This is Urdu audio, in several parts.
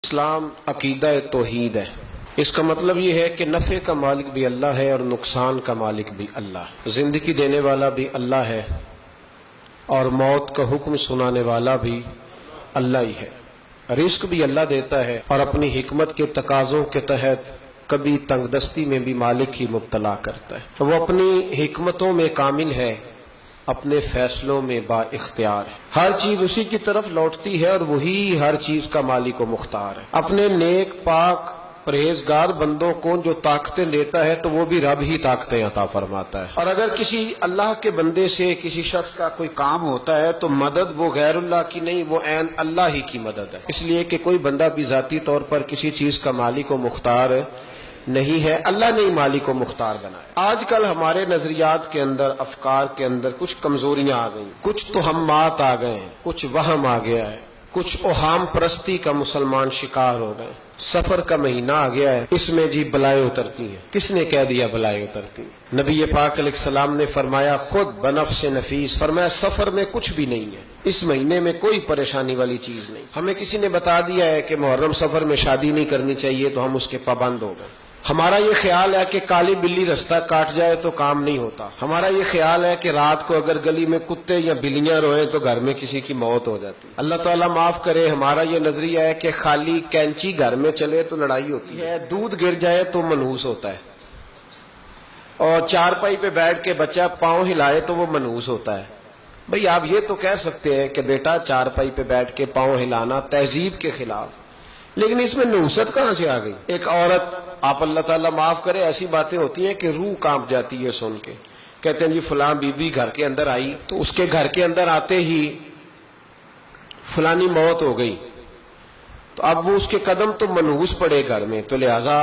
اسلام عقیدہ توحید ہے۔ اس کا مطلب یہ ہے کہ نفع کا مالک بھی اللہ ہے اور نقصان کا مالک بھی اللہ ہے، زندگی دینے والا بھی اللہ ہے اور موت کا حکم سنانے والا بھی اللہ ہی ہے، رزق بھی اللہ دیتا ہے اور اپنی حکمت کے تقاضوں کے تحت کبھی تنگ دستی میں بھی مالک ہی مبتلا کرتا ہے۔ وہ اپنی حکمتوں میں کامل ہے، اپنے فیصلوں میں با اختیار ہے، ہر چیز اسی کی طرف لوٹتی ہے اور وہی ہر چیز کا مالک و مختار ہے۔ اپنے نیک پاک پرہیزگار بندوں کو جو طاقتیں دیتا ہے تو وہ بھی رب ہی طاقتیں عطا فرماتا ہے، اور اگر کسی اللہ کے بندے سے کسی شخص کا کوئی کام ہوتا ہے تو مدد وہ غیر اللہ کی نہیں، وہ عین اللہ ہی کی مدد ہے، اس لیے کہ کوئی بندہ بھی ذاتی طور پر کسی چیز کا مالک و مختار نہیں ہے، اللہ نے ہی مالک و مختار بنایا۔ آج کل ہمارے نظریات کے اندر، افکار کے اندر کچھ کمزوریاں آ گئیں، کچھ توہمات آ گئے ہیں، کچھ وہم آ گیا ہے، کچھ اوہام پرستی کا مسلمان شکار ہو گئے۔ سفر کا مہینہ آ گیا ہے، اس میں جی بلائیں اترتی ہیں۔ کس نے کہہ دیا بلائیں اترتی ہیں؟ نبی پاک علیہ السلام نے فرمایا خود بنفس نفیس، فرمایا سفر میں کچھ بھی نہیں ہے، اس مہینے میں کوئی پریشانی والی چیز نہیں۔ ہمیں کسی نے بتا دیا ہے کہ محرم سفر میں شادی نہیں کرنی چاہیے تو ہم اس کے پابند ہو گئے۔ ہمارا یہ خیال ہے کہ کالی بلی رستہ کاٹ جائے تو کام نہیں ہوتا۔ ہمارا یہ خیال ہے کہ رات کو اگر گلی میں کتے یا بلیاں روئیں تو گھر میں کسی کی موت ہو جاتی۔ اللہ تعالیٰ معاف کرے، ہمارا یہ نظریہ ہے کہ خالی کینچی گھر میں چلے تو لڑائی ہوتی ہے، دودھ گر جائے تو منحوس ہوتا ہے، اور چارپائی پہ بیٹھ کے بچہ پاؤں ہلائے تو وہ منحوس ہوتا ہے۔ بھئی آپ یہ تو کہہ سکتے ہیں کہ بیٹا چارپائی پہ بیٹھ کے پاؤں ہلانا تہذیب کے خلاف، لیکن اس میں نحوست کہاں سے آ گئی؟ ایک عورت، آپ اللہ تعالیٰ معاف کرے، ایسی باتیں ہوتی ہیں کہ روح کانپ جاتی ہے سن کے، کہتے ہیں جی فلاں بی بی گھر کے اندر آئی تو اس کے گھر کے اندر آتے ہی فلانی موت ہو گئی، تو اب وہ اس کے قدم تو منحوس پڑے گھر میں، تو لہٰذا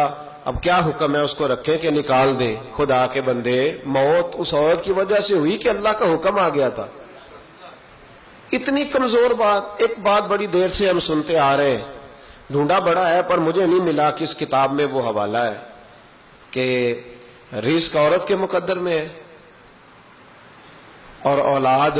اب کیا حکم ہے اس کو رکھیں کہ نکال دیں؟ خدا کے بندے، موت اس عورت کی وجہ سے ہوئی کہ اللہ کا حکم آ گیا تھا؟ اتنی کمزور بات۔ ایک بات بڑی دیر سے ہم سنتے آ رہے ہیں، ڈھونڈا بڑا ہے پر مجھے نہیں ملا کہ اس کتاب میں وہ حوالہ ہے کہ رزق عورت کے مقدر میں ہے اور اولاد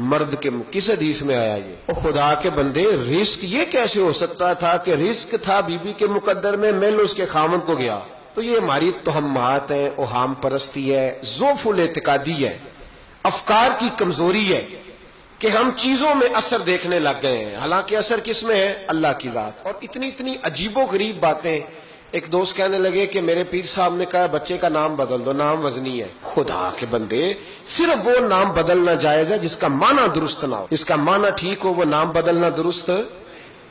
مرد کے۔ کس حدیث میں آیا یہ؟ او خدا کے بندے، رزق یہ کیسے ہو سکتا تھا کہ رزق تھا بی بی کے مقدر میں، مل اس کے خامند کو گیا؟ تو یہ ہماری توہمات ہیں، اوہام پرستی ہے، ضعف الاعتقادی ہے، افکار کی کمزوری ہے کہ ہم چیزوں میں اثر دیکھنے لگ گئے ہیں، حالانکہ اثر کس میں ہے؟ اللہ کی ذات۔ اور اتنی عجیب و غریب باتیں۔ ایک دوست کہنے لگے کہ میرے پیر صاحب نے کہا بچے کا نام بدل دو، نام وزنی ہے۔ خدا کے بندے، صرف وہ نام بدلنا جائز ہے جس کا معنی درست نہ ہو، اس کا معنی ٹھیک ہو، وہ نام بدلنا درست۔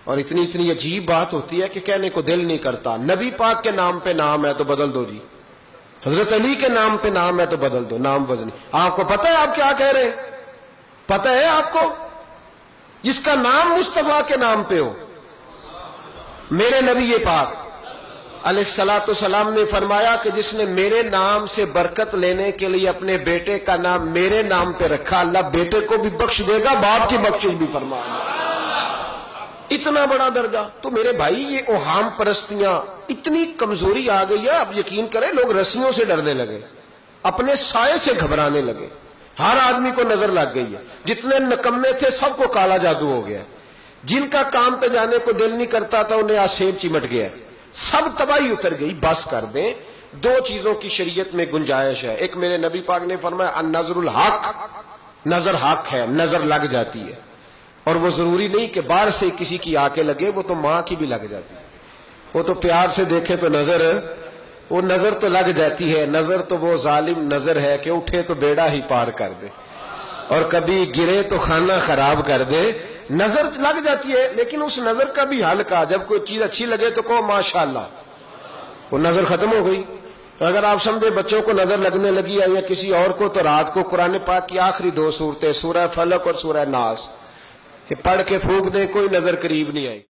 اور اتنی عجیب بات ہوتی ہے کہ کہنے کو دل نہیں کرتا۔ نبی پاک کے نام پہ نام ہے تو بدل دو جی، حضرت علی کے نام پہ نام ہے تو بدل دو، نام وزنی۔ آپ کو پتہ ہے آپ کیا کہہ رہے ہیں؟ پتہ ہے آپ کو؟ جس کا نام مصطفیٰ کے نام پہ ہو۔ میرے نبی پاک علیہ الصلوۃ والسلام نے فرمایا کہ جس نے میرے نام سے برکت لینے کے لیے اپنے بیٹے کا نام میرے نام پہ رکھا، اللہ بیٹے کو بھی بخش دے گا، باپ کی بخشش بھی فرمائے گا۔ اتنا بڑا درجہ۔ تو میرے بھائی یہ اوہام پرستیاں، اتنی کمزوری آ گئی ہے، آپ یقین کریں لوگ رسیوں سے ڈرنے لگے، اپنے سائے سے گھبرانے لگے، ہر آدمی کو نظر لگ گئی ہے، جتنے نکمے تھے سب کو کالا جادو ہو گیا، جن کا کام پہ جانے کو دل نہیں کرتا تھا انہیں آج سیب چمٹ گیا، سب تباہی اتر گئی۔ بس کر دیں، دو چیزوں کی شریعت میں گنجائش ہے۔ ایک میرے نبی پاک نے فرمایا النظر الحق، نظر حق ہے، نظر لگ جاتی ہے، اور وہ ضروری نہیں کہ باہر سے کسی کی آ کے لگے، وہ تو ماں کی بھی لگ جاتی ہے، وہ تو پیار سے دیکھے تو وہ نظر تو لگ جاتی ہے۔ نظر تو وہ ظالم نظر ہے کہ اٹھے تو بیڑا ہی پار کر دے، اور کبھی گرے تو کھانا خراب کر دے۔ نظر لگ جاتی ہے، لیکن اس نظر کا بھی حل کا، جب کوئی چیز اچھی لگے تو کہو ماشاءاللہ، وہ نظر ختم ہو گئی۔ اگر آپ سمجھے بچوں کو نظر لگنے لگی ہے یا کسی اور کو، تو رات کو قرآن پاک کی آخری دو سورتیں، سورہ فلق اور سورہ ناس، کہ پڑھ کے پھونک دیں، کوئی نظر قریب نہیں آئی۔